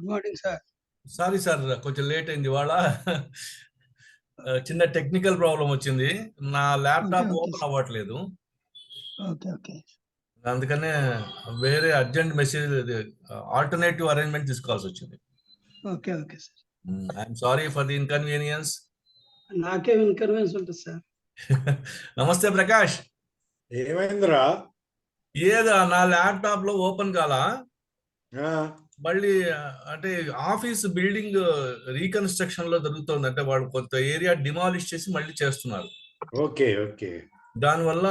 Good morning sir. Sorry sir, కొంచెం late అయింది ఇవాళ. చిన్న టెక్నికల్ ప్రాబ్లం వచ్చింది. నా ల్యాప్టాప్ ఓపెన్ అవ్వట్లేదు. అందుకనే వేరే అర్జెంట్ మెసేజ్, ఆల్టర్నేటివ్ అరేంజ్మెంట్ తీసుకోవాల్సి వచ్చింది. Okay okay sir. I'm sorry for the inconvenience. నాకేం ఇన్కన్వీనియన్స్ ఉంటుంది సార్. నమస్తే ప్రకాష్. ఏమైందిరా? ఏదా నా ల్యాప్టాప్ లో ఓపెన్ కాలా, మళ్ళీ అంటే ఆఫీస్ బిల్డింగ్ రీకన్స్ట్రక్షన్ లో జరుగుతుంది. అంటే వాళ్ళు కొంత ఏరియా డిమాలిష్ చేసి మళ్ళీ చేస్తున్నారు. Okay okay. దానివల్ల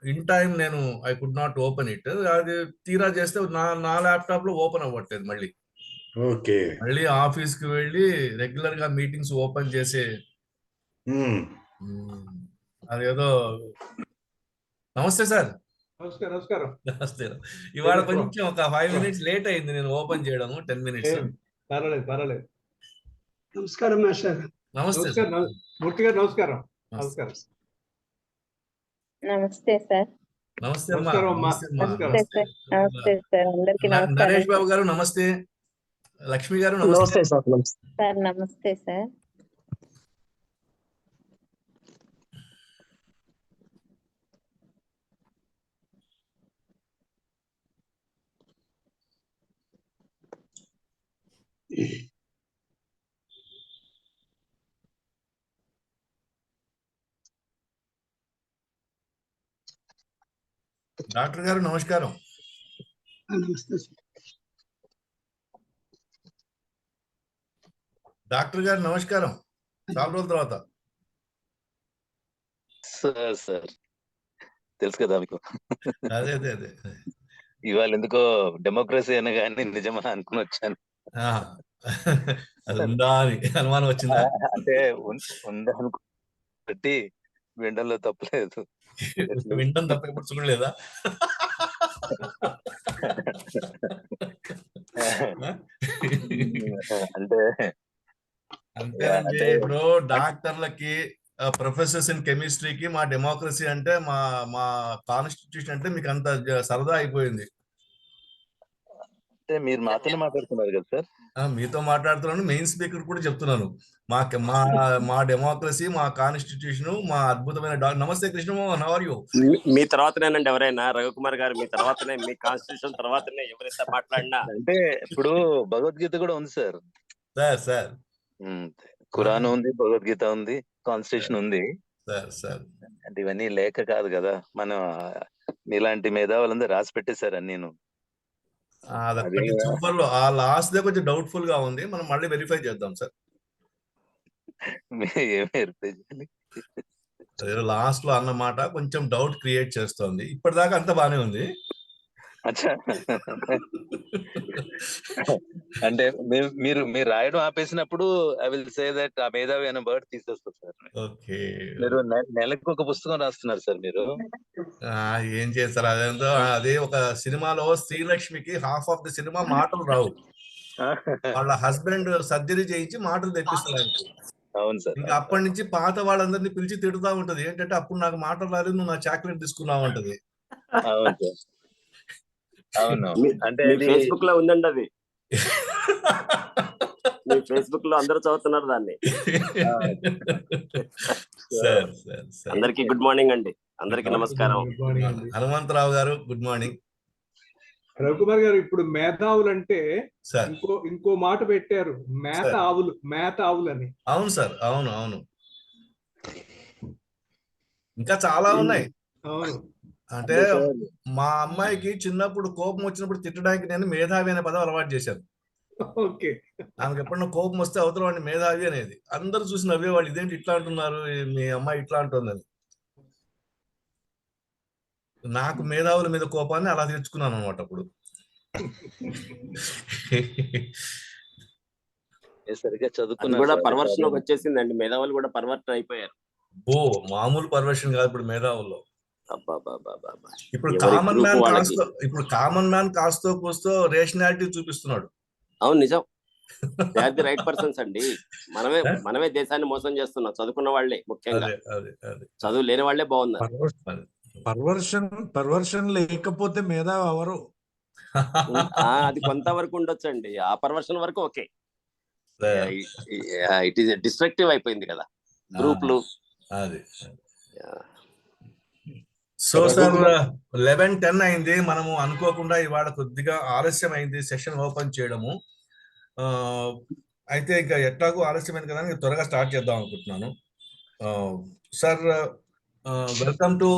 ఇన్ టైం నేను I could not open it. అది తీరా చేస్తే నా ల్యాప్టాప్ లో ఓపెన్ అవ్వట్లేదు. మళ్ళీ ఓకే, మళ్ళీ ఆఫీస్ కి వెళ్ళి రెగ్యులర్ గా మీటింగ్స్ ఓపెన్ చేసే అదేదో. నమస్తే సార్. నమస్కారం. నమస్తే. ఇవాళ కొంచెం ఒక 5 minutes లేట్ అయింది నేను ఓపెన్ చేయడం. 10 minutes. పర్వాలేదు. నమస్కారం మాస్టర్. నమస్తే మూర్తి గారు. నమస్కారం. నమస్తే సార్. నమస్తే సార్, అందరికీ నమస్కారం. నరేష్ బాబు గారు నమస్తే. లక్ష్మి గారు నమస్తే సార్. నమస్తే సార్. డాక్టర్ గారు నమస్కారం. నమస్తే సార్. డాక్టర్ గారు నమస్కారం. చాలా రోజుల తర్వాత. సార్ తెలుసు కదా మీకు. అదే ఇవాళ ఎందుకో డెమోక్రసీ అనగానే నిజమా అనుకుని వచ్చాను. అది ఉందా అని అనుమానం వచ్చిందా? అంటే ఉందా అనుకుంటే వినడంలో తప్పలేదు. వినడం తప్ప ఎప్పుడు చూడలేదా? అంతేనండి. ఇప్పుడు డాక్టర్లకి, ప్రొఫెసర్స్ ఇన్ కెమిస్ట్రీకి మా డెమోక్రసీ అంటే, మా కాన్స్టిట్యూషన్ అంటే మీకు అంత సరదా అయిపోయింది. అంటే మీరు మాతోనే మాట్లాడుతున్నారు కదా సార్? మీతో మాట్లాడుతున్నాను, మెయిన్ స్పీకర్ కూడా చెప్తున్నాను. మా డెమోక్రసీ, మా కాన్స్టిట్యూషన్, మా అద్భుతమైన నమస్తే కృష్ణమోహన్, హౌ ఆర్ యు? మీ తర్వాతనేనండి ఎవరైనా, రవికుమార్ గారు మీ తర్వాతనే, మీ కాన్స్టిట్యూషన్ తర్వాతనే ఎవరైతే మాట్లాడినా. అంటే ఇప్పుడు భగవద్గీత కూడా ఉంది సార్. సార్ ఖురాన్ ఉంది, భగవద్గీత ఉంది, కాన్స్టిట్యూషన్ ఉంది సార్. అంటే ఇవన్నీ లేక కాదు కదా, మనం మీలాంటి మేధావులందరూ రాసి పెట్టేశారు నేను. ఆ లాస్ట్ దే కొంచెం డౌట్ఫుల్ గా ఉంది, మనం మళ్ళీ వెరిఫై చేద్దాం సార్. లాస్ట్ లో అన్నమాట కొంచెం డౌట్ క్రియేట్ చేస్తోంది. ఇప్పటిదాకా అంత బానే ఉంది. అంటే మీరు రాయడం ఆపేసినప్పుడు ఐ విల్ సే దట్ ఆ మేధావి అనే వర్డ్ తీసేస్తారు సార్. ఓకే, మీరు నెలకు ఒక పుస్తకం రాస్తున్నారు సార్ మీరు. ఏం చేస్తారు అదేంతో. అదే ఒక సినిమాలో శ్రీలక్ష్మికి హాఫ్ ఆఫ్ ది సినిమా మాటలు రావు. వాళ్ళ హస్బెండ్ సర్జరీ చేయించి మాటలు తెప్పిస్తారు. అవును సార్. ఇంకా అప్పటి నుంచి పాత వాళ్ళందరినీ పిలిచి తిడుతూ ఉంటది. ఏంటంటే అప్పుడు నాకు మాటలు రాలేదు, నువ్వు నా చాక్లెట్ తీసుకున్నావు అంటది. అవును సార్. అవును. అంటే ఫేస్బుక్ లో ఉందండి అది. ఫేస్బుక్ లో అందరూ చదువుతున్నారు దాన్ని. అందరికి గుడ్ మార్నింగ్ అండి. అందరికి నమస్కారం. హనుమంతరావు గారు గుడ్ మార్నింగ్. రవికుమార్ గారు, ఇప్పుడు మేధావులు అంటే ఇంకో మాట పెట్టారు, మేత ఆవులు అని. అవును సార్, అవును. ఇంకా చాలా ఉన్నాయి. అవును. అంటే మా అమ్మాయికి చిన్నప్పుడు కోపం వచ్చినప్పుడు తిట్టడానికి నేను మేధావి అనే పదం అలవాటు చేశాను. ఓకే. ఆమెకు ఎప్పుడన్నా కోపం వస్తే అవతల వాడిని మేధావి అనేది. అందరూ చూసి నవ్వేవాళ్ళు, ఇదేంటి ఇట్లా అంటున్నారు, మీ అమ్మాయి ఇట్లా అంటుందని. నాకు మేధావుల మీద కోపాన్ని అలా తెచ్చుకున్నాను అనమాట అప్పుడు. సరిగ్గా చదువుకున్నా కూడా పర్వర్షన్ వచ్చేసిందండి. మేధావులు కూడా పర్వర్ట్ అయిపోయారు. మామూలు పర్వర్షన్ కాదు ఇప్పుడు మేధావుల్లో. ఇప్పుడు కామన్ మ్యాన్ కాస్తో కూస్తో రేషనాలిటీ చూపిస్తున్నాడు. అవును, నిజం. They are the right persons అండి. మనమే దేశాన్ని మోసం చేస్తున్నాం, చదువుకున్న వాళ్ళే ముఖ్యంగా. చదువు లేని వాళ్ళే బాగున్నారు. పర్వర్షన్ లేకపోతే మేధావి ఎవరు? అది కొంతవరకు ఉండొచ్చండి, ఆ పర్వర్షన్ వరకు okay. Sir. It is destructive అయిపోయింది కదా గ్రూప్లు. అది సో సార్ 11:10 అయింది. మనము అనుకోకుండా ఇవాళ కొద్దిగా ఆలస్యం అయింది సెషన్ ఓపెన్ చేయడము. అయితే ఇంకా ఎట్లాగో ఆలస్యమైంది కదా అని త్వరగా స్టార్ట్ చేద్దాం అనుకుంటున్నాను. Sir welcome to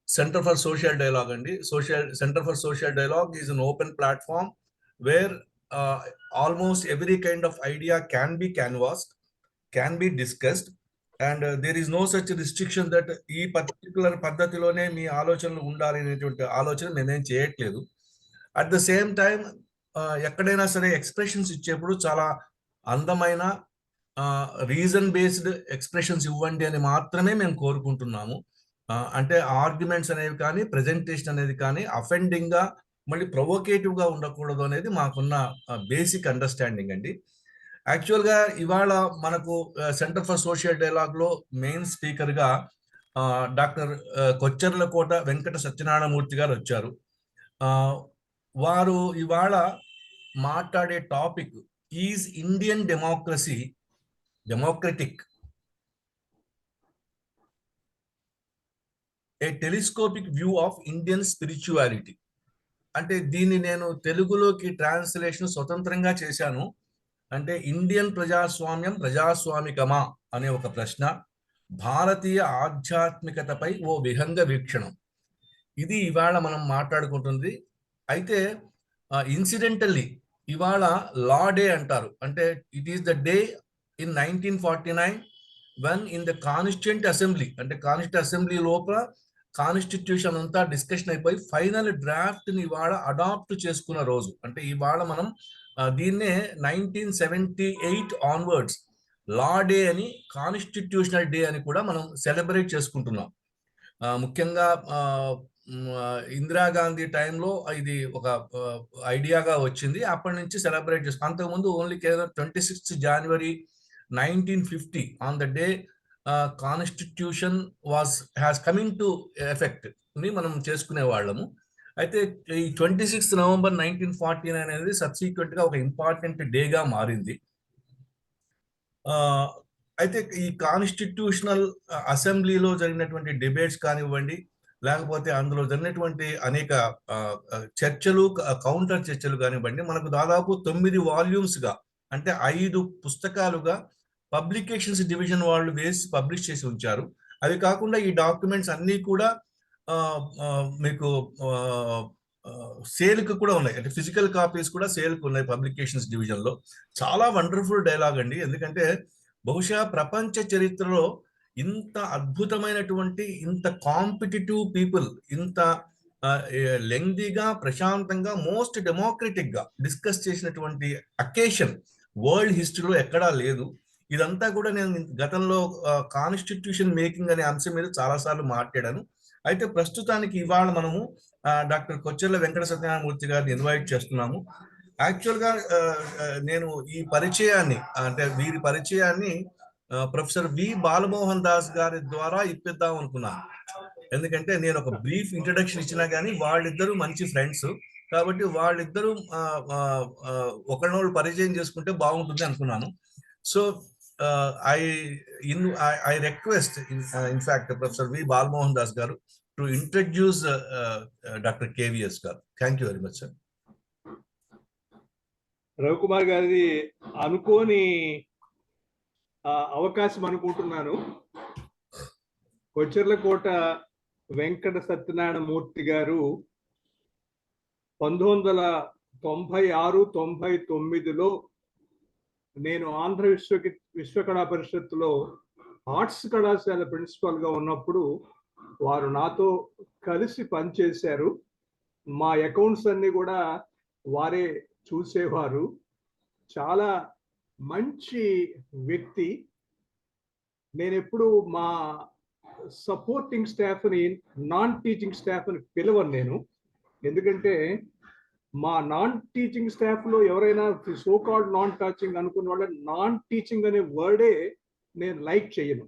Center for Social Dialogue అండి. Center for Social Dialogue is an open platform where almost every kind of idea can be canvassed, can be discussed, and there is no such restriction that ఈ particular పద్ధతిలోనే మీ ఆలోచనలు ఉండాలి అనేటువంటి ఆలోచన మేమేం చేయట్లేదు. At the same time ఎక్కడైనా సరే ఎక్స్ప్రెషన్స్ ఇచ్చేప్పుడు చాలా అందమైన రీజన్ బేస్డ్ ఎక్స్ప్రెషన్స్ ఇవ్వండి అని మాత్రమే మేము కోరుకుంటున్నాము. అంటే ఆర్గ్యుమెంట్స్ అనేవి కానీ ప్రెజెంటేషన్ అనేది కానీ అఫెండింగ్ గా మళ్ళీ ప్రొవోకేటివ్ గా ఉండకూడదు అనేది మాకున్న బేసిక్ అండర్స్టాండింగ్ అండి. యాక్చువల్ గా ఇవాళ మనకు సెంటర్ ఫర్ సోషల్ డైలాగ్ లో మెయిన్ స్పీకర్ గా డాక్టర్ కొచ్చెర్లకోట వెంకట సత్యనారాయణమూర్తి గారు వచ్చారు. వారు ఇవాళ మాట్లాడే topic is Indian democracy democratic, A telescopic view of Indian spirituality. అంటే దీన్ని నేను తెలుగులోకి ట్రాన్స్లేషన్ స్వతంత్రంగా చేశాను. అంటే ఇండియన్ ప్రజాస్వామ్యం ప్రజాస్వామికమా అనే ఒక ప్రశ్న, భారతీయ ఆధ్యాత్మికతపై ఓ విహంగ వీక్షణం, ఇది ఇవాళ మనం మాట్లాడుకుంటుంది. అయితే ఇన్సిడెంటల్లీ ఇవాళ లా డే అంటారు. అంటే it is the day in 1949 when in the constituent assembly, అంటే కాన్స్టిట్యూంట్ అసెంబ్లీ లోపల కాన్స్టిట్యూషన్ అంతా డిస్కషన్ అయిపోయి ఫైనల్ డ్రాఫ్ట్ ని ఇవాళ అడాప్ట్ చేసుకున్న రోజు. అంటే ఇవాళ మనం దీన్నే 1978 ఆన్వర్డ్స్ లా డే అని, కాన్స్టిట్యూషనల్ డే అని కూడా మనం సెలబ్రేట్ చేసుకుంటున్నాం. ముఖ్యంగా ఇందిరాగాంధీ టైంలో ఇది ఒక ఐడియాగా వచ్చింది. అప్పటి నుంచి సెలబ్రేట్ చేస్తాం. అంతకుముందు ఓన్లీ కేవలం 26 జనవరి 1950 on the day constitution has coming to effect ని మనం చేసుకునే వాళ్ళము. అయితే ఈ 26 నవంబర్ 1949 అనేది సబ్సిక్వెంట్ గా ఒక ఇంపార్టెంట్ డేగా మారింది. అయితే ఈ కాన్స్టిట్యూషనల్ అసెంబ్లీలో జరిగినటువంటి డిబేట్స్ కానివ్వండి, లేకపోతే అందులో జరిగినటువంటి అనేక చర్చలు, కౌంటర్ చర్చలు కానివ్వండి, మనకు దాదాపు 9 వాల్యూమ్స్ గా, అంటే 5 పుస్తకాలుగా పబ్లికేషన్స్ డివిజన్ వాళ్ళు వేసి పబ్లిష్ చేసి ఉంచారు. అవి కాకుండా ఈ డాక్యుమెంట్స్ అన్నీ కూడా మీకు సేల్కి కూడా ఉన్నాయి. అంటే ఫిజికల్ కాపీస్ కూడా సేల్కి ఉన్నాయి పబ్లికేషన్స్ డివిజన్ లో. చాలా వండర్ఫుల్ డైలాగ్ అండి. ఎందుకంటే బహుశా ప్రపంచ చరిత్రలో ఇంత అద్భుతమైనటువంటి, ఇంత కాంపిటిటివ్ పీపుల్, ఇంత లెంగ్దీగా, ప్రశాంతంగా, మోస్ట్ డెమోక్రటిక్ గా డిస్కస్ చేసినటువంటి అకేషన్ వరల్డ్ హిస్టరీలో ఎక్కడా లేదు. ఇదంతా కూడా నేను గతంలో కాన్స్టిట్యూషన్ మేకింగ్ అనే అంశం మీద చాలాసార్లు మాట్లాడాను. అయితే ప్రస్తుతానికి ఇవాళ మనము డాక్టర్ కొచ్చెర్ల వెంకట సత్యనారాయణమూర్తి గారిని ఇన్వైట్ చేస్తున్నాము. యాక్చువల్గా నేను ఈ పరిచయాన్ని, అంటే వీరి పరిచయాన్ని ప్రొఫెసర్ వి బాలమోహన్ దాస్ గారి ద్వారా ఇప్పిద్దాం అనుకున్నాను. ఎందుకంటే నేను ఒక బ్రీఫ్ ఇంట్రడక్షన్ ఇచ్చినా కానీ వాళ్ళిద్దరూ మంచి ఫ్రెండ్స్ కాబట్టి వాళ్ళిద్దరూ ఒకరినొకరు పరిచయం చేసుకుంటే బాగుంటుంది అనుకున్నాను. So I request, in fact, Professor V. Balmohan Das garu to introduce Dr. KVS garu. Thank you very much, sir. Ravikumar గారిది అనుకోని అవకాశం అనుకుంటున్నాను. కొచ్చెర్లకోట వెంకట సత్యనారాయణమూర్తి గారు 1996-99లో నేను ఆంధ్ర విశ్వకళా పరిషత్తులో ఆర్ట్స్ కళాశాల ప్రిన్సిపల్ గా ఉన్నప్పుడు వారు నాతో కలిసి పనిచేశారు. మా అకౌంట్స్ అన్ని కూడా వారే చూసేవారు. చాలా మంచి వ్యక్తి. నేను ఎప్పుడు మా సపోర్టింగ్ స్టాఫ్ని, నాన్ టీచింగ్ స్టాఫ్ని పిలవను నేను. ఎందుకంటే మా నాన్ టీచింగ్ స్టాఫ్ లో ఎవరైనా సో కాల్డ్ నాన్ టీచింగ్ అనుకున్న వాళ్ళ నాన్ టీచింగ్ అనే వర్డే నేను లైక్ చేయను.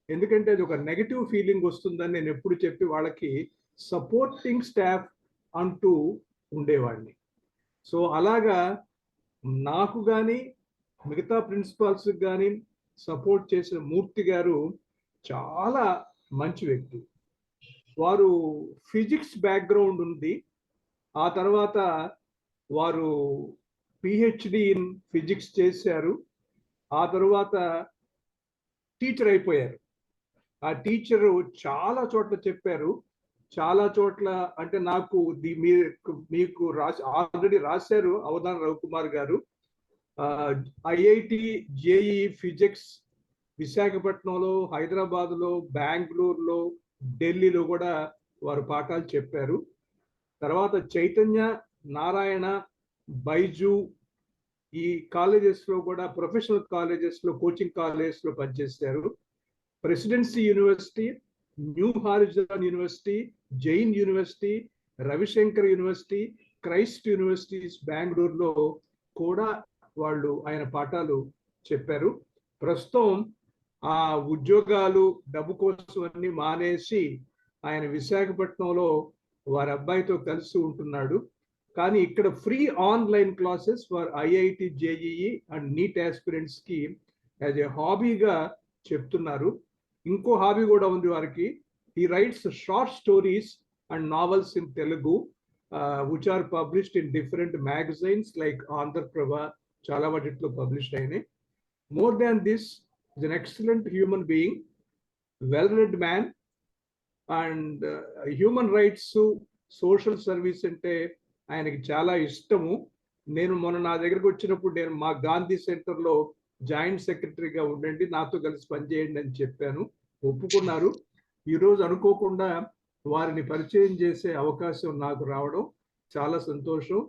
ఎందుకంటే అది ఒక నెగటివ్ ఫీలింగ్ వస్తుందని నేను ఎప్పుడు చెప్పి వాళ్ళకి సపోర్టింగ్ స్టాఫ్ అంటూ ఉండేవాడిని. సో అలాగా నాకు కానీ మిగతా ప్రిన్సిపాల్స్ కానీ సపోర్ట్ చేసిన మూర్తి గారు చాలా మంచి వ్యక్తి. వారు ఫిజిక్స్ బ్యాక్గ్రౌండ్ ఉంది. ఆ తర్వాత వారు పిహెచ్డి ఇన్ ఫిజిక్స్ చేశారు. ఆ తర్వాత టీచర్ అయిపోయారు. ఆ టీచరు చాలా చోట్ల చెప్పారు. చాలా చోట్ల అంటే నాకు మీకు ఆల్రెడీ రాశారు అవధాన్ రవికుమార్ గారు. ఐఐటి జేఈ ఫిజిక్స్ విశాఖపట్నంలో, హైదరాబాద్లో, బెంగళూరులో, ఢిల్లీలో కూడా వారు పాఠాలు చెప్పారు. తర్వాత చైతన్య, నారాయణ, బైజు ఈ కాలేజెస్లో కూడా ప్రొఫెషనల్ కాలేజెస్లో, కోచింగ్ కాలేజెస్లో పనిచేశారు. Presidency university, new Horizon university, Jain university, Ravishankar university, Christ universities బెంగళూరులో కూడా ఆయన పాఠాలు చెప్పారు. ప్రస్తుతం ఆ ఉద్యోగాలు డబ్బు కోసం అన్ని మానేసి ఆయన విశాఖపట్నంలో వారి అబ్బాయితో కలిసి ఉంటున్నాడు. కానీ ఇక్కడ free online classes for IIT JEE and neat aspirants కి యాజ్ ఏ హాబీగా చెప్తున్నారు. ఇంకో హాబీ కూడా ఉంది వారికి. He writes short stories and novels in Telugu which are published in different magazines like Andhra చాలా వాటిలో పబ్లిష్ అయినాయి. More than this is an excellent human being, well-read man, and human rights, social service అంటే ఆయనకి చాలా ఇష్టము. నేను మొన్న నా దగ్గరకు వచ్చినప్పుడు నేను మా గాంధీ సెంటర్లో జాయింట్ సెక్రటరీగా ఉండండి, నాతో కలిసి పనిచేయండి అని చెప్పాను. ఒప్పుకున్నారు. ఈరోజు అనుకోకుండా వారిని పరిచయం చేసే అవకాశం నాకు రావడం చాలా సంతోషం.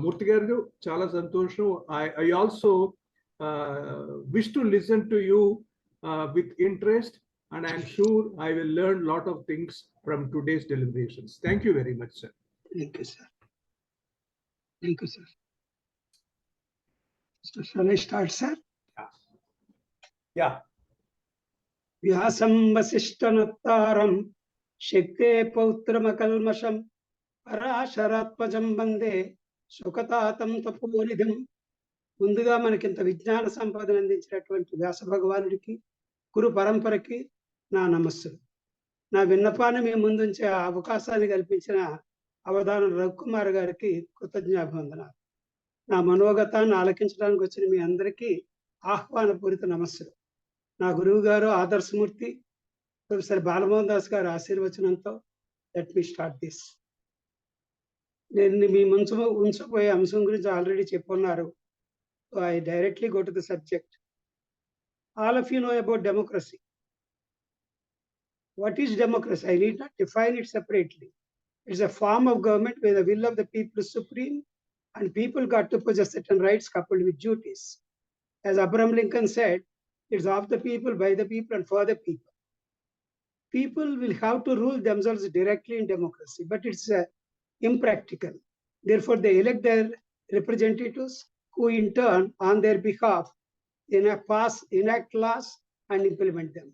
మూర్తి గారు చాలా సంతోషం. I also wish to listen to you with interest, and I am sure I will learn a lot of things from today's deliberations. Thank you very much, sir. Thank you, sir. Thank you, sir. So shall I start, sir? Yeah. వ్యాసం వసిష్ఠనత్తారం శక్తే పౌత్రమకల్మషం పరాశరాత్మజం వందే సుఖతాతం తపోనిధిం. ముందుగా మనకింత విజ్ఞాన సంపదను అందించినటువంటి వ్యాస భగవానుడికి, గురు పరంపరకి నా నమస్సులు. నా విన్నపాన్ని మీ ముందుంచే అవకాశాన్ని కల్పించిన అవధానం రవికుమార్ గారికి కృతజ్ఞాభివందనాలు. నా మనోగతాన్ని ఆలకించడానికి వచ్చిన మీ అందరికీ ఆహ్వానపూరిత నమస్సులు. నా గురువు గారు ఆదర్శమూర్తి ప్రొఫెసర్ బాలమోహన్ దాస్ గారు ఆశీర్వచనంతో లెట్ మీ స్టార్ట్ దిస్. నేను మీ ఉంచబోయే అంశం గురించి already చెప్పున్నారు. I directly go to the subject. All of you know about democracy. What is democracy? I need not define it separately. It's a form of government where the will of the people is supreme and people got to possess certain rights coupled with duties. As Abraham Lincoln said, it's of the people, by the people, and for the people. People will have to rule themselves directly in democracy, but it's impractical. Therefore, they elect their representatives, who in turn, on their behalf, enact laws and implement them.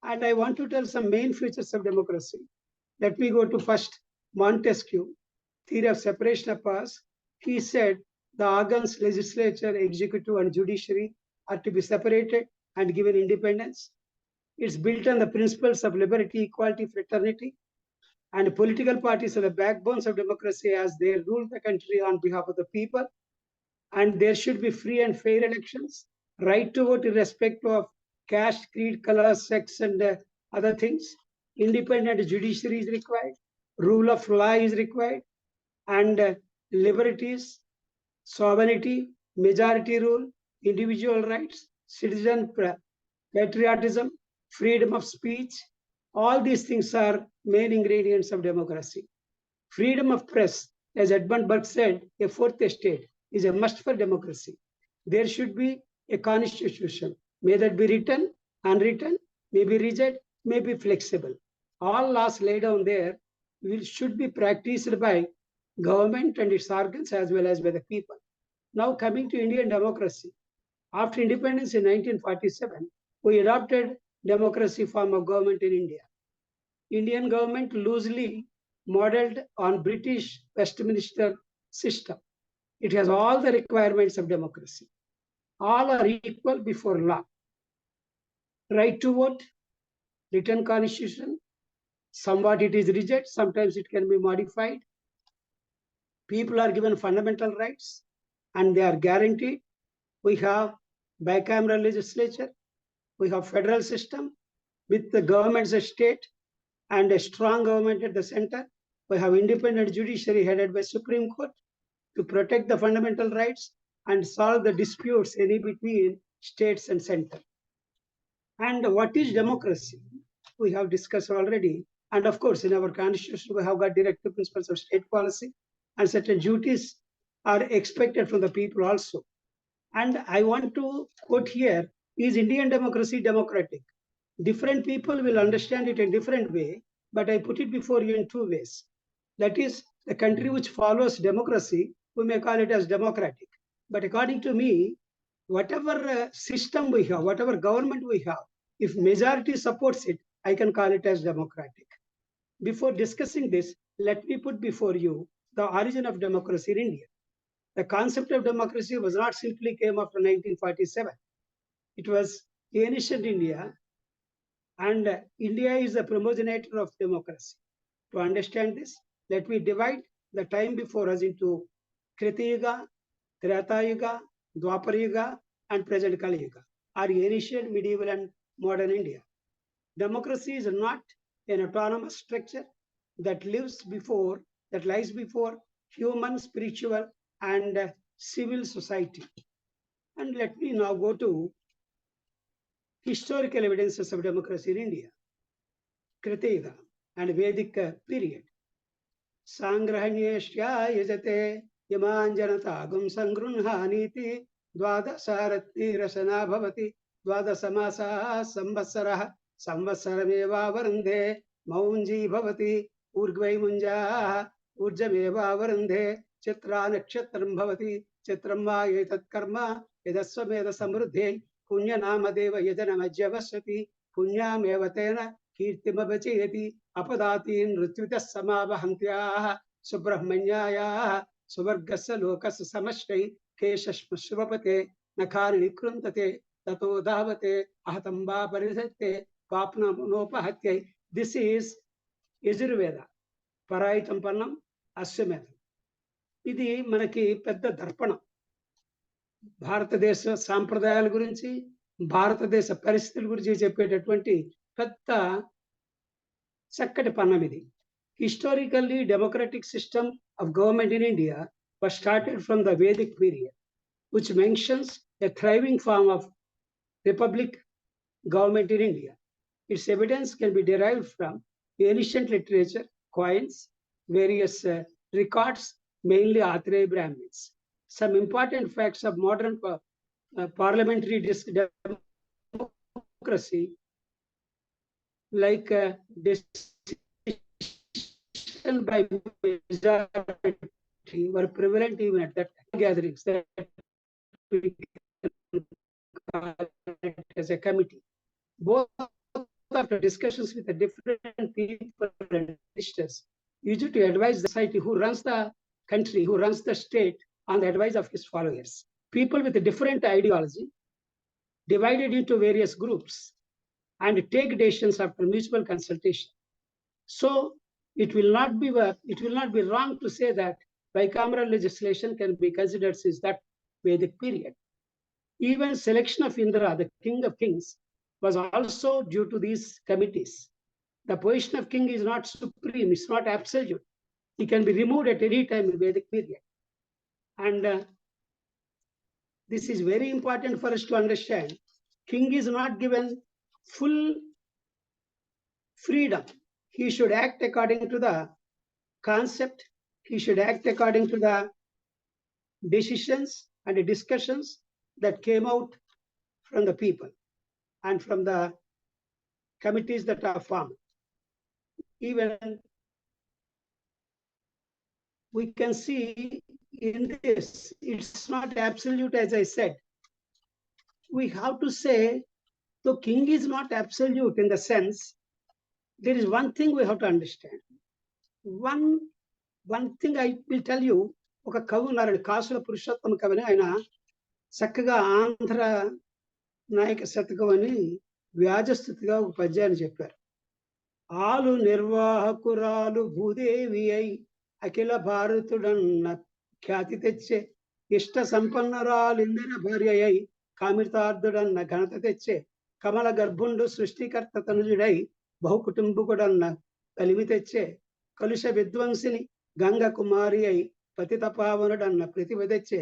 And I want to tell some main features of democracy. Let me go to first Montesquieu, theory of separation of powers. He said the organs, legislature, executive, and judiciary are to be separated and given independence. It's built on the principles of liberty, equality, fraternity, and political parties are the backbones of democracy as they rule the country on behalf of the people. And there should be free and fair elections, right to vote irrespective of caste, creed, color, sex, and other things. Independent judiciary is required. Rule of law is required. And liberties, sovereignty, majority rule, individual rights, citizen patriotism, freedom of speech. All these things are main ingredients of democracy. Freedom of press, as Edmund Burke said, a fourth estate is a must for democracy. There should be a constitution, may that be written, unwritten, may be rigid, may be flexible. All laws laid down there should be practiced by government and its organs as well as by the people. Now coming to Indian democracy. After independence in 1947, we adopted democracy form of government in India. Indian government loosely modeled on British Westminster system. It has all the requirements of democracy. All are equal before law. Right to vote, written constitution, somewhat it is rigid, sometimes it can be modified. People are given fundamental rights and they are guaranteed. We have bicameral legislature, we have federal system with the governments of state and a strong government at the center. We have independent judiciary headed by Supreme Court to protect the fundamental rights and solve the disputes any between states and center. And what is democracy? We have discussed already. And of course, in our constitution, we have got directive principles of state policy and certain duties are expected from the people also. And I want to quote here, is Indian democracy democratic? Different people will understand it in different way, but I put it before you in two ways. That is, the country which follows democracy, we may call it as democratic. But according to me, whatever system we have, whatever government we have, if majority supports it, I can call it as democratic. Before discussing this, let me put before you the origin of democracy in India. The concept of democracy was not simply came after 1947. It was ancient India, and India is the progenitor of democracy. To understand this, let me divide the time before us into Krita Yuga, Treta Yuga, Dwapara Yuga, and present Kali Yuga, or ancient, medieval, and modern India. Democracy is not an autonomous structure that lies before human, spiritual, and civil society. And let me now go to historical evidences of democracy in India. Krita Yuga and Vedic period. Sangrahanyeshya yajate yamanjanatagum sangrunhaniti dvadasarati rasana bhavati dvadasamasa samvatsarah samvatsarameva varande maunji bhavati urgvai munjah urjameva varande chitra nakshatram bhavati chitram va etat karma yadasvameda samruddhe punya namadeva yajanamajyavasati punyameva tena kirtimabacheti अपदातीन ऋत्वित समावहन्त्याः सुब्रह्मण्यायाः सुवर्गस्य लोकस्य समष्टै केशश्मश्वपते नखानि निकृन्तते ततो धावते अहतं वा परिधत्ते पाप्नोपहत्यै. This is Yajurveda, Paraitam Pannam Aswamedam. ఇది మనకి పెద్ద దర్పణం. భారతదేశ సాంప్రదాయాల గురించి, భారతదేశ పరిస్థితుల గురించి చెప్పేటటువంటి పెద్ద చక్కటి పన్నం ఇది. Historically, democratic system of government in India was started from the Vedic period, which mentions a thriving form of republic government in India. Its evidence can be derived from ancient literature, coins, various records, mainly Athreya Brahmins. Some important facts of modern parliamentary democracy, like decision by majority, were prevalent even at that time. Gatherings that we as a committee, both after discussions with the different people and ministers, usually to advise the society who runs the country, who runs the state, on the advice of his followers. People with a different ideology divided into various groups and take decisions after mutual consultation. So it will not be wrong to say that bicameral legislation can be considered since that Vedic period. Even selection of Indra, the king of kings, was also due to these committees. The position of king is not supreme, it's not absolute. He can be removed at any time in Vedic period. And this is very important for us to understand. King is not given full freedom. He should act according to the concept. He should act according to the decisions and the discussions that came out from the people and from the committees that are formed. Even we can see in this, it's not absolute, as I said. We have to say, the king is not absolute in the sense, there is one thing we have to understand. One thing I will tell you, ఒక కవి ఉన్నారండి, కాసుల పురుషోత్తమ కవి అని. ఆయన చక్కగా ఆంధ్ర నాయక శతకం అని వ్యాజస్థితిగా ఒక పద్యాన్ని చెప్పారు. ఆలు నిర్వాహకురాలు భూదేవి అయి అఖిల భారతుడన్న ఖ్యాతి తెచ్చే, ఇష్ట సంపన్నరాలిందిన భార్య అయి కామితార్థుడన్న ఘనత తెచ్చే, కమల గర్భుండు సృష్టికర్త తనుజుడై బహు కుటుంబకుడన్న కలిమి తెచ్చే, కలుష విద్వంసిని గంగ కుమారి అయి పతిత పావనుడన్న ప్రతిభ తెచ్చే,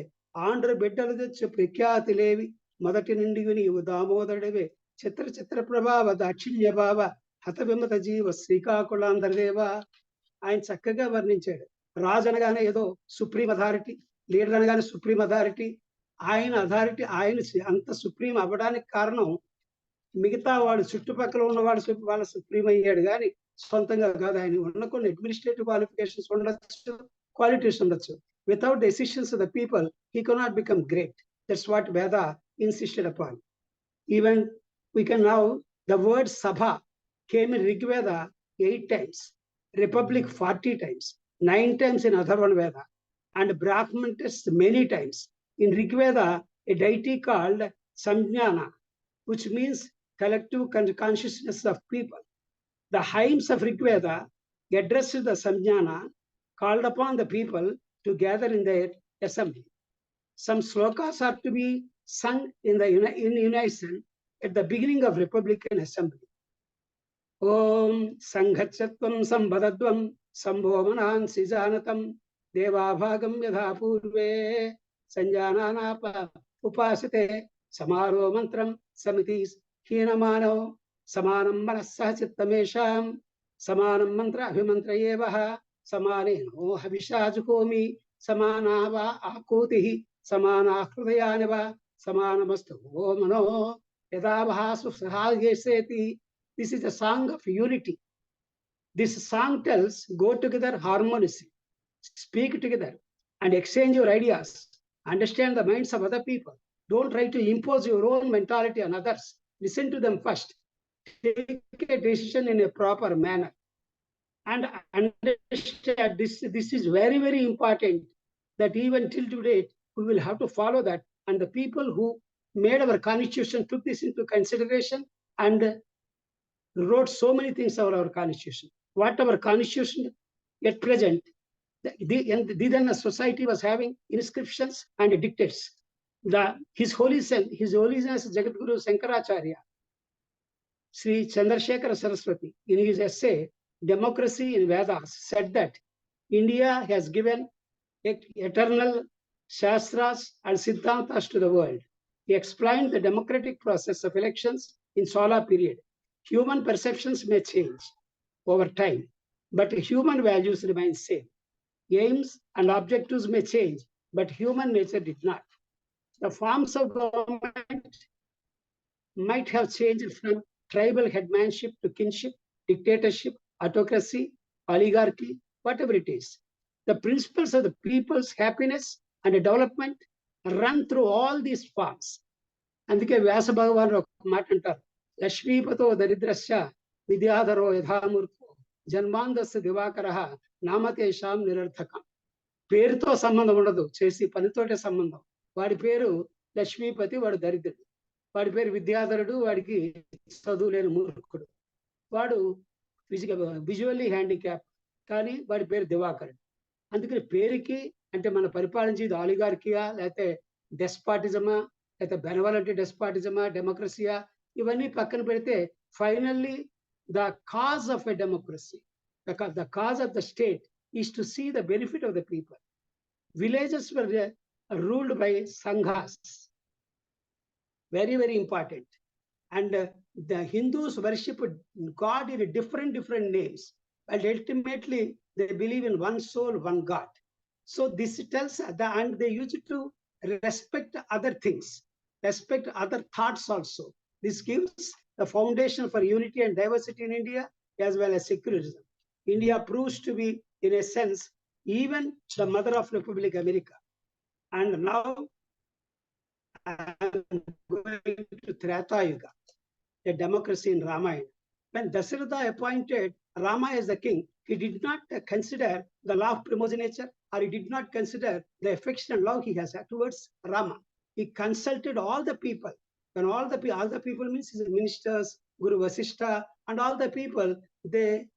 ఆంధ్ర బిడ్డలు తెచ్చు ప్రఖ్యాతి లేవి మొదటి నుండి నీవు దామోదరుడివే, చిత్ర చిత్ర ప్రభావ దాక్షిణ్య భావ హత విమత జీవ శ్రీకాకుళాంధ్రదేవ. ఆయన చక్కగా వర్ణించాడు. రాజు అనగానే ఏదో సుప్రీం అథారిటీ, లీడర్ అనగానే సుప్రీం అథారిటీ. ఆయన అథారిటీ, ఆయన అంత సుప్రీం అవ్వడానికి కారణం మిగతా వాడు చుట్టుపక్కల ఉన్నవాడు వాళ్ళ సుప్రీం అయ్యాడు, కానీ సొంతంగా కాదు. ఆయన ఉన్న కొన్ని అడ్మినిస్ట్రేటివ్ క్వాలిఫికేషన్స్ ఉండొచ్చు, క్వాలిటీస్ ఉండొచ్చు. Without the assistance of the people he cannot become great. That's what Veda insisted upon. Even we can now, the word Sabha came in Rig Veda 8 times, Republic 40 times, 9 times in Atharvana Veda, and Brahman tests many times. In Rig Veda, a deity called Samjnana, which means collective consciousness of people. The hymns of Rig Veda addressed the Samjnana, called upon the people to gather in their assembly. Some slokas are to be sung in unison at the beginning of Republican Assembly. Om Sanghatchatvam Sambhadadvam Sambhomanan Sijanatam Devabhagam Yadha Purve Sanjananapa Upasite Samaro Mantram Samitis Hinamano Samanam Manasah Chittamesham Samanam Mantra Abhimantra Yevaha Samaneno Havishajukomi Samanava Akutihi Samana Hrudayanava Samanamastu Mano Yadavahasu Sahayeseti. This is a song of unity. This song tells, go together harmoniously, speak together, and exchange your ideas. Understand the minds of other people. Don't try to impose your own mentality on others. Listen to them first. Take a decision in a proper manner. And understand this is very, very important, that even till today, we will have to follow that. And the people who made our constitution took this into consideration and wrote so many things over our constitution. What our constitution at present, the society was having inscriptions and dictates. His Holiness Jagadguru Shankaracharya, Sri Chandrasekhara Saraswati, in his essay, Democracy in Vedas, said that India has given eternal Shastras and Siddhantas to the world. He explained the democratic process of elections in solar period. Human perceptions may change over time, but human values remain same. Aims and objectives may change, but human nature did not. The forms of government might have changed from tribal headmanship to kinship, dictatorship, autocracy, oligarchy, whatever it is. The principles of the people's happiness and development run through all these forms. అందుకే వ్యాస భగవాన్ ఒక మాట అంటారు, లక్ష్మీపతో దరిద్రస్య విద్యాధరో యథామూర్ఖో జన్మాంధస్య దివాకర నామతేషాం నిరర్థకం. పేరుతో సంబంధం ఉండదు, చేసి పనితోటే సంబంధం. వాడి పేరు లక్ష్మీపతి, వాడు దరిద్రుడు. వాడి పేరు విద్యాధరుడు, వాడికి చదువు లేని మూర్ఖుడు. వాడు విజువల్లీ హ్యాండిక్యాప్, కానీ వాడి పేరు దివాకరుడు. అందుకని పేరుకి, అంటే మన పరిపాలించేది ఆలిగార్కియా, లేకపోతే డెస్పాటిజమా, లేకపోతే బెనవలెంట్ డెస్పాటిజమా, డెమోక్రసీయా, ఇవన్నీ పక్కన పెడితే finally the cause of a democracy, the cause of the state is to see the benefit of the people. Villages were ruled by sanghas, very, very important. And the Hindus worshipped God in different names, but ultimately they believe in one soul, one God. So this tells, and they used to respect other things, respect other thoughts also. This gives the foundation for unity and diversity in India, as well as secularism. India proves to be, in a sense, even the mother of Republic America. And now I am going to Treta Yuga, a democracy in Ramayana. When Dasharatha appointed Rama as the king, he did not consider the law of primogeniture, or he did not consider the affection and love he has towards Rama. He consulted all the people. When all the people means his ministers, Guru Vasishtha, and all the people, they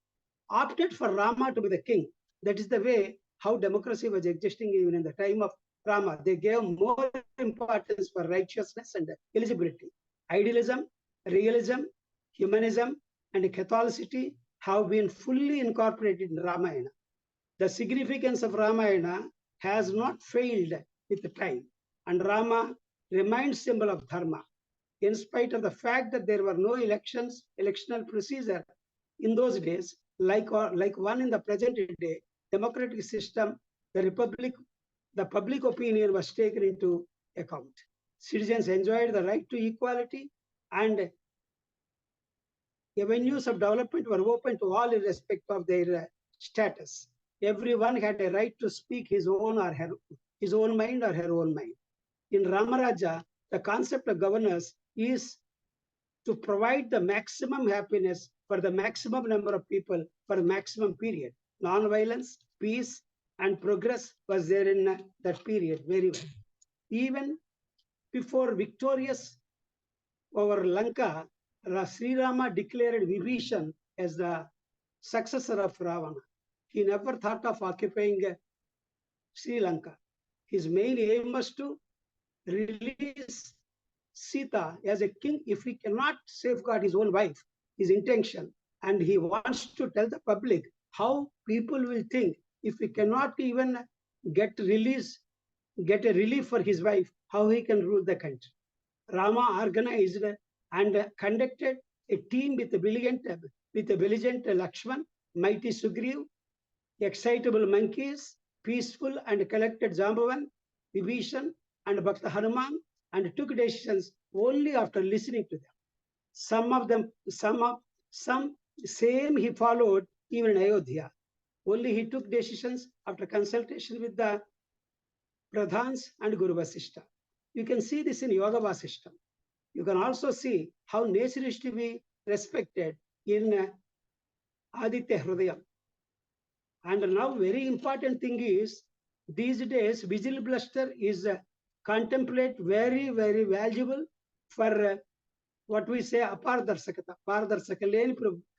opted for Rama to be the king. That is the way how democracy was existing even in the time of Rama. They gave more importance for righteousness and eligibility. Idealism, realism, humanism, and Catholicity have been fully incorporated in Ramayana. The significance of Ramayana has not failed with the time, and Rama remains symbol of dharma. In spite of the fact that there were no electional procedure in those days, like one in the present day, democratic system, the public opinion was taken into account. Citizens enjoyed the right to equality, and avenues of development were open to all irrespective of their status. Everyone had a right to speak his own mind or her own mind. In Ramaraja, the concept of governance is to provide the maximum happiness for the maximum number of people for the maximum period. Non-violence, peace, and progress was there in that period very well. Even before victorious over Lanka, Sri Rama declared Vibhishan as the successor of Ravana. He never thought of occupying Sri Lanka. His main aim was to release Sita as a king if he cannot safeguard his own wife, his intention. And he wants to tell the public how people will think if he cannot even get a relief for his wife, how he can rule the country. Rama organized and conducted a team with the belligerent Lakshman, mighty Sugriv, excitable monkeys, peaceful and collected Jambavan, Vibhishan, and Bhakta Hanuman, and took decisions only after listening to them. Some same he followed even in Ayodhya. Only he took decisions after consultation with the Pradhans and Guru Vasishtha. You can see this in Yoga Vasishtha. You can also see how nature is to be respected in Aditya Hridayam. And now very important thing is, these days Vigil Bluster is contemplate very, very valuable for what we say apardarsakata, pardarsaka leni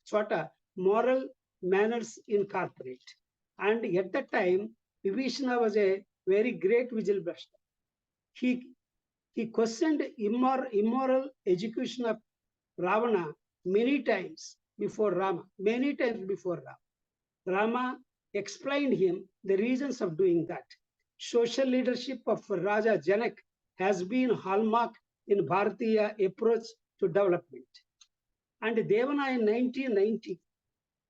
chota, moral manners incorporate. And at that time, Vibhishana was a very great Vigil Bluster. He questioned immoral execution of Ravana many times before Rama. Rama explained him the reasons of doing that. Social leadership of Raja Janak has been hallmark in Bharatiya approach to development. And Devana in 1990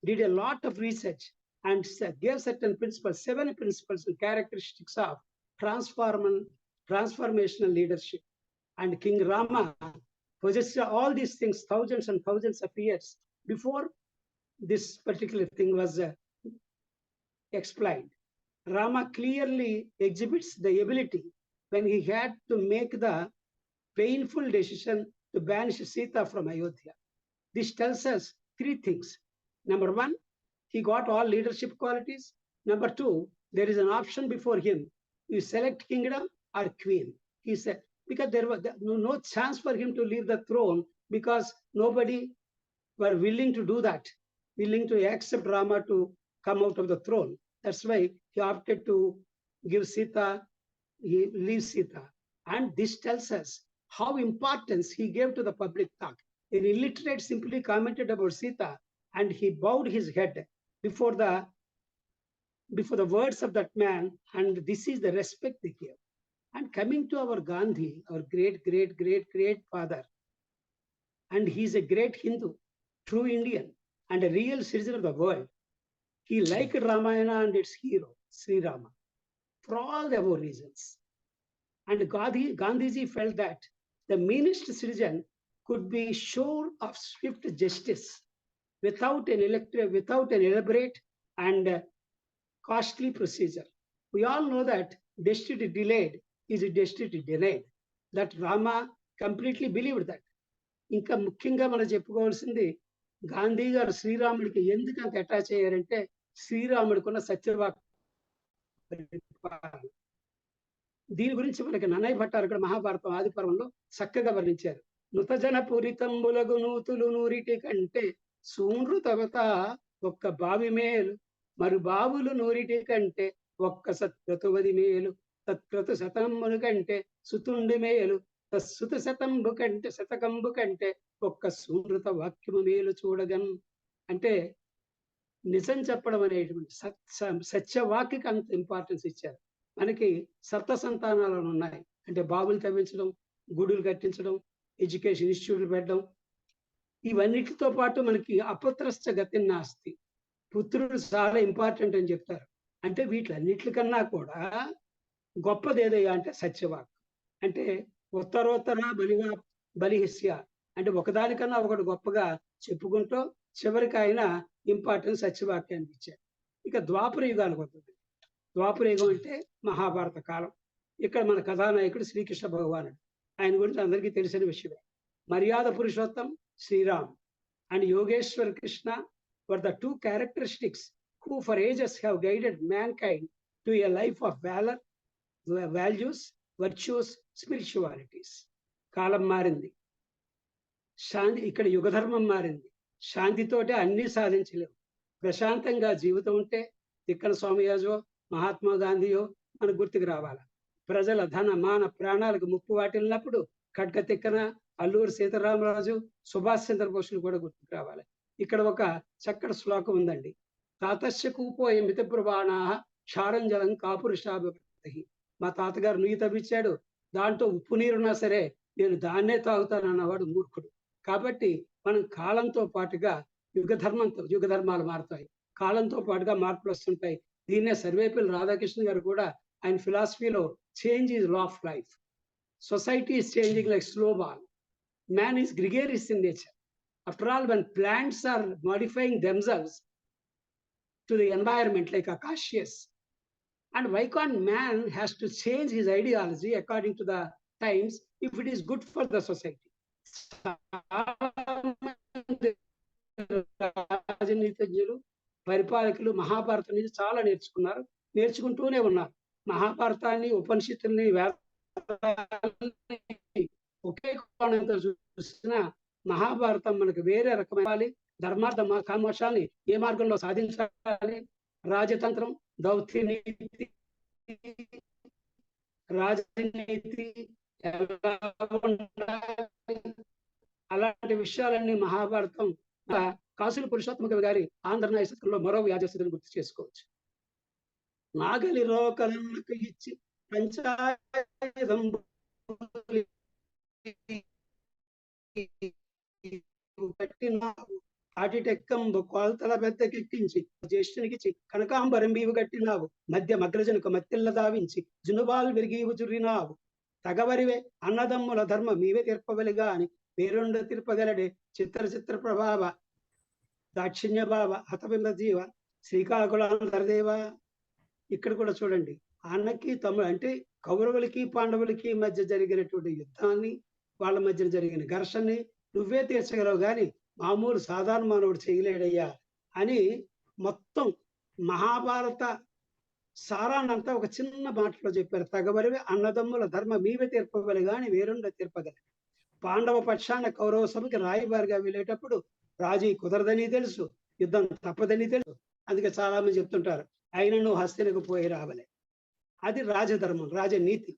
did a lot of research and gave certain principles, 7 principles and characteristics of transformational leadership. And King Rama possessed all these things thousands and thousands of years before this particular thing was explained. Rama clearly exhibits the ability when he had to make the painful decision to banish Sita from Ayodhya. This tells us 3 things. Number 1, he got all leadership qualities. Number 2, there is an option before him. You select kingdom or queen. He said, because there was no chance for him to leave the throne because nobody were willing to do that, willing to accept Rama to come out of the throne. That's why he opted to give Sita, he leaves Sita. And this tells us how importance he gave to the public talk. An illiterate simply commented about Sita and he bowed his head before the words of that man, and this is the respect they gave. And coming to our Gandhi, our great father, and he's a great Hindu, true Indian, and a real citizen of the world. He liked Ramayana and its hero, Sri Rama, for all the above reasons. And Gandhiji felt that the meanest citizen could be sure of swift justice without an elaborate and costly procedure. We all know that destiny delayed is a destiny denied. That Rama completely believed that. ఇంకా ముఖ్యంగా మనం చెప్పుకోవాల్సింది గాంధీ గారు శ్రీరాముడికి ఎందుకు అంత attach అయ్యారంటే శ్రీరాముడికున్న సత్యవాక్. దీని గురించి మనకి నన్నయ్య భట్టారకుడు మహాభారతం ఆది పర్వంలో చక్కగా వర్ణించారు. నృతజన పూరితంబులగు నూతులు నూరిటి కంటే సూనృతవత ఒక్క బావి మేలు, మరి బావులు నూరిటి కంటే ఒక్క సత్క్రతువది మేలు, తత్క్రతు శతంబును కంటే సుతుండి మేలు, తత్సుతు శతంబు కంటే శతకంబు కంటే ఒక్క సూనృత వాక్యము మేలు చూడగన్. అంటే నిజం చెప్పడం అనేటువంటి సత్యవాక్యకి అంత ఇంపార్టెన్స్ ఇచ్చారు. మనకి సప్త సంతానాలను ఉన్నాయి, అంటే బాబులు తవ్వించడం, గుడులు కట్టించడం, ఎడ్యుకేషన్ ఇన్స్టిట్యూట్లు పెట్టడం, ఇవన్నిటితో పాటు మనకి అపుత్రశ్చ గతి నాస్తి, పుత్రుడు చాలా ఇంపార్టెంట్ అని చెప్తారు. అంటే వీటిలన్నిటికన్నా కూడా గొప్పది ఏదయ్యా అంటే సత్యవాక్. అంటే ఉత్తరోత్తర బలిహిస్య, అంటే ఒకదానికన్నా ఒకటి గొప్పగా చెప్పుకుంటూ చివరికి ఆయన ఇంపార్టెన్స్ సత్యవాక్యానికి ఇచ్చారు. ఇక ద్వాపర యుగానికి వస్తుంది. ద్వాపర యుగం అంటే మహాభారత కాలం. ఇక్కడ మన కథానాయకుడు శ్రీకృష్ణ భగవానుడు. ఆయన గురించి అందరికీ తెలిసిన విషయమే. Maryada Purushottam Shriram and Yogeshwar Krishna were the two characteristics who for ages have guided mankind to a life of valor, values, virtues, spiritualities. కాలం మారింది, శాంతి, ఇక్కడ యుగధర్మం మారింది. శాంతితోటే అన్ని సాధించలేవు. ప్రశాంతంగా జీవితం ఉంటే తిక్కన స్వామియాజో మహాత్మా గాంధీయో మనకు గుర్తుకు రావాలి. ప్రజల ధన మాన ప్రాణాలకు ముప్పు వాటిల్లినప్పుడు ఖడ్గ తిక్కన, అల్లూరి సీతారామరాజు, సుభాష్ చంద్రబోసులు కూడా గుర్తుకు రావాలి. ఇక్కడ ఒక చక్కటి శ్లోకం ఉందండి. తాతస్య కూపోయ మితప్రబాణా క్షారంజలం కాపురుషాభివృద్ధి. మా తాతగారు నుయ్యి తవ్వించాడు, దాంట్లో ఉప్పు నీరున్నా సరే నేను దాన్నే తాగుతాను అన్నవాడు మూర్ఖుడు. కాబట్టి మనం కాలంతో పాటుగా యుగ ధర్మాలు మారుతాయి, కాలంతో పాటుగా మార్పులు వస్తుంటాయి. దీన్నే సర్వేపల్లి రాధాకృష్ణ గారు కూడా ఆయన ఫిలాసఫీలో change is law of life, society is changing like slow ball, man is gregarious in nature. After all, when plants are modifying themselves to the environment like acacias, and why can't man has to change his ideology according to the times if it is good for the society? రాజనీతిజ్ఞులు, పరిపాలకులు మహాభారతం నుంచి చాలా నేర్చుకున్నారు, నేర్చుకుంటూనే ఉన్నారు. మహాభారతాన్ని, ఉపనిషత్తుల్ని, ఒకే కోణంతో చూసిన మహాభారతం మనకు వేరే రకమైన ధర్మార్థ కామోషాల్ని ఏ మార్గంలో సాధించాలి, రాజతంత్రం, దౌత్య నీతి, రాజనీతి, అలాంటి విషయాలన్నీ మహాభారతం. కాసుల పురుషోత్తమ కవి గారి ఆంధ్రనాయ శతకంలో మరో వ్యాజస్థితిని గుర్తు చేసుకోవచ్చు. నాగలి రోకలకు ఇచ్చి పంచాయుధం కట్టినావు, ఆటిటెక్కంబు కోల్తల పెద్దకెక్కించి జ్యేష్ఠునికిచి కనకాంబరం బీవు కట్టినావు, మధ్య మగ్రజనుకు మత్తిల్ల దావించి జునుబాలు విరిగీవు జుర్రినావు, తగవరివే అన్నదమ్ముల ధర్మ మీవే తీర్పవలిగా అని పేరుండ తీర్పగలడే చిత్ర ప్రభావ దాక్షిణ్య భావ హతబింబ జీవ శ్రీకాకుళాంతరదేవ. ఇక్కడ కూడా చూడండి, అన్నకి తమ్ముడు అంటే కౌరవులకి పాండవులకి మధ్య జరిగినటువంటి యుద్ధాన్ని, వాళ్ళ మధ్య జరిగిన ఘర్షణని నువ్వే తీర్చగలవు కానీ మామూలు సాధారణ మానవుడు చేయలేడయ్యా అని మొత్తం మహాభారత సారాన్నంతా ఒక చిన్న మాటలో చెప్పారు. తగవరివే అన్నదమ్ముల ధర్మ మీవే తీర్పగలి కానీ వేరుండ తీర్పగలి. పాండవ పక్షాన కౌరవ సభకి రాయబారిగా వెళ్ళేటప్పుడు రాజీ కుదరదని తెలుసు, యుద్ధం తప్పదని తెలుసు, అందుకే చాలా మంది చెప్తుంటారు అయినా నువ్వు హస్తినకు పోయి రావలే. అది రాజధర్మం, రాజనీతి.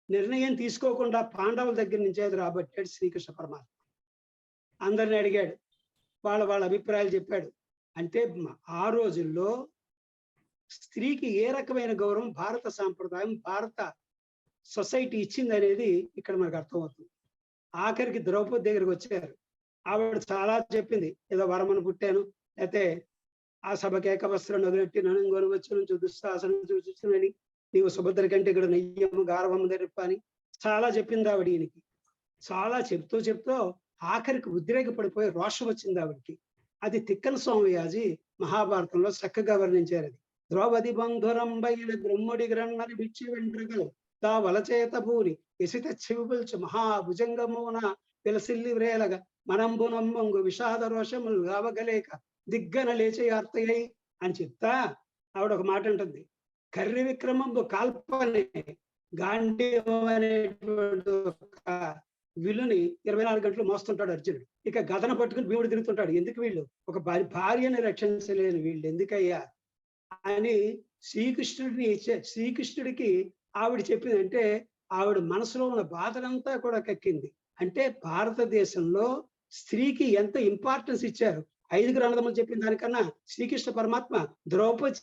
నిర్ణయం తీసుకోకుండా పాండవుల దగ్గర నుంచి అది రాబట్టాడు శ్రీకృష్ణ పరమాత్మ. అందరిని అడిగాడు, వాళ్ళ అభిప్రాయాలు చెప్పాడు. అంటే ఆ రోజుల్లో స్త్రీకి ఏ రకమైన గౌరవం భారత సాంప్రదాయం, భారత సొసైటీ ఇచ్చింది అనేది ఇక్కడ మనకు అర్థమవుతుంది. ఆఖరికి ద్రౌపది దగ్గరికి వచ్చారు, ఆవిడ చాలా చెప్పింది, ఏదో వరమను పుట్టాను, అయితే ఆ సభకి ఏకవస్త్రం నదులెట్టి నన్ను కొనవచ్చు నుంచి దుస్సాసనం చూస్తున్నాని, నీవు సుభద్ర కంటే ఇక్కడ నెయ్యము గార్వము ధరిప్ప అని చాలా చెప్పింది ఆవిడ. ఈయనకి చాలా చెప్తూ ఆఖరికి ఉద్రేక పడిపోయి రోషం వచ్చింది ఆవిడకి. అది తిక్కన స్వామియాజీ మహాభారతంలో చక్కగా వర్ణించారు. అది ద్రౌపది బంధురంబైన బ్రహ్ముడి గ్రన్నని బిచ్చి వెంట్రుకలు తా వలచేత భూని ఎసిత చెవిపుల్చు మహాభుజంగమున పిలసిల్లి వ్రేలగా మనంబునమ్మంగు విషాద రోషములు గావగలేక దిగ్గన లేచయార్తయ్యి అని చెప్తా ఆవిడ ఒక మాట ఉంటుంది, కర్రి విక్రమంబు కాల్పనే గాంధీవం అనేటువంటి ఒక విలుని 24 గంటలు మోస్తుంటాడు అర్జునుడు. ఇక గదన పట్టుకుని భీముడు తిరుగుతుంటాడు. ఎందుకు వీళ్ళు ఒక భార్యని రక్షించలేని వీళ్ళు ఎందుకయ్యా అని శ్రీకృష్ణుడికి ఆవిడ చెప్పింది. అంటే ఆవిడ మనసులో ఉన్న బాధనంతా కూడా కక్కింది. అంటే భారతదేశంలో స్త్రీకి ఎంత ఇంపార్టెన్స్ ఇచ్చారు. 5 అన్నదమ్ములు చెప్పిన దానికన్నా శ్రీకృష్ణ పరమాత్మ ద్రౌపది